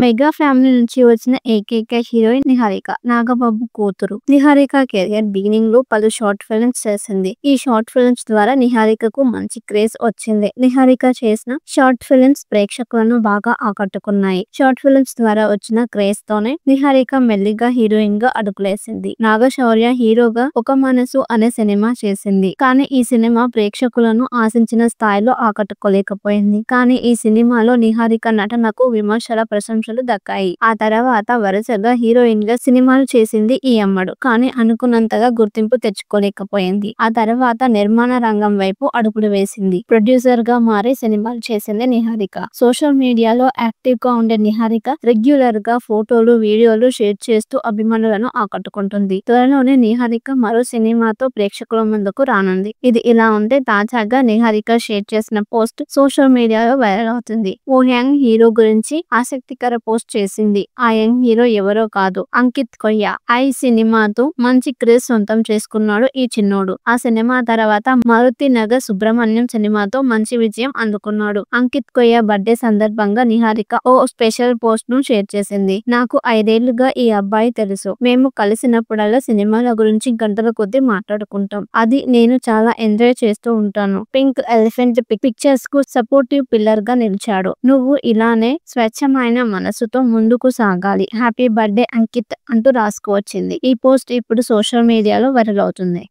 Mega family నుంచి వచ్చిన ఏకైక హీరోయిన్ నిహారిక. నాగబాబు కూతురు. నిహారిక కెరియర్ బిగినింగ్ లో పలు షార్ట్ ఫిల్మ్స్ చేసింది. ఈ షార్ట్ ఫిల్మ్స్ ద్వారా నిహారికకు మంచి క్రేజ్ వచ్చింది. నిహారిక చేసిన షార్ట్ ఫిల్మ్స్ ప్రేక్షకులను బాగా ఆకట్టుకున్నాయి. షార్ట్ ఫిల్మ్స్ ద్వారా వచ్చిన క్రేజ్ తోనే నిహారిక మెల్లిగా హీరోయిన్ గా అడుగులేసింది. నాగశౌర్య హీరోగా ఒక మనసు అనే సినిమా చేసింది. కానీ ఈ సినిమా ప్రేక్షకులను ఆశించిన స్థాయిలో ఆకట్టుకోలేకపోయింది. కానీ ఈ సినిమాలో నిహారిక నటనకు విమర్శల ప్రశంసలు దక్కాయి. ఆ తర్వాత వరుసగా హీరోయిన్ గా సినిమాలు చేసింది ఈ అమ్మడు. కానీ అనుకున్నంతగా గుర్తింపు తెచ్చుకోలేకపోయింది. ఆ తర్వాత నిర్మాణ రంగం వైపు అడుగులు వేసింది. ప్రొడ్యూసర్ గా మారి సినిమాలు చేసింది నిహారిక. సోషల్ మీడియాలో యాక్టివ్ గా ఉండే నిహారిక రెగ్యులర్ గా ఫోటోలు, వీడియోలు షేర్ చేస్తూ అభిమానులను ఆకట్టుకుంటుంది. త్వరలోనే నిహారిక మరో సినిమాతో ప్రేక్షకుల ముందుకు రానుంది. ఇది ఇలా ఉంటే తాజాగా నిహారిక షేర్ చేసిన పోస్ట్ సోషల్ మీడియాలో వైరల్ అవుతుంది. ఓ యంగ్ హీరో గురించి ఆసక్తికర పోస్ట్ చేసింది. ఆ యంగ్ హీరో ఎవరో కాదు, అంకిత్ కొయ్య. ఐ సినిమాతో మంచి క్రేజ్ సొంతం చేసుకున్నాడు ఈ చిన్నోడు. ఆ సినిమా తర్వాత మారుతి నగర్ సుబ్రహ్మణ్యం సినిమాతో మంచి విజయం అందుకున్నాడు. అంకిత్ కొయ్య బర్త్డే సందర్భంగా నిహారిక ఓ స్పెషల్ పోస్ట్ ను షేర్ చేసింది. నాకు 5 ఏళ్లుగా ఈ అబ్బాయి తెలుసు. మేము కలిసినప్పుడల్లా సినిమాల గురించి గంటల కొద్దీ మాట్లాడుకుంటాం. అది నేను చాలా ఎంజాయ్ చేస్తూ ఉంటాను. పింక్ ఎలిఫెంట్ పిక్చర్స్ కు సపోర్టివ్ పిల్లర్ గా నిలిచాడు. నువ్వు ఇలానే స్వచ్ఛమైన మనసుతో ముందుకు సాగాలి. హ్యాపీ బర్త్డే అంకిత్ అంటూ రాసుకువచ్చింది. ఈ పోస్ట్ ఇప్పుడు సోషల్ మీడియాలో వైరల్ అవుతుంది.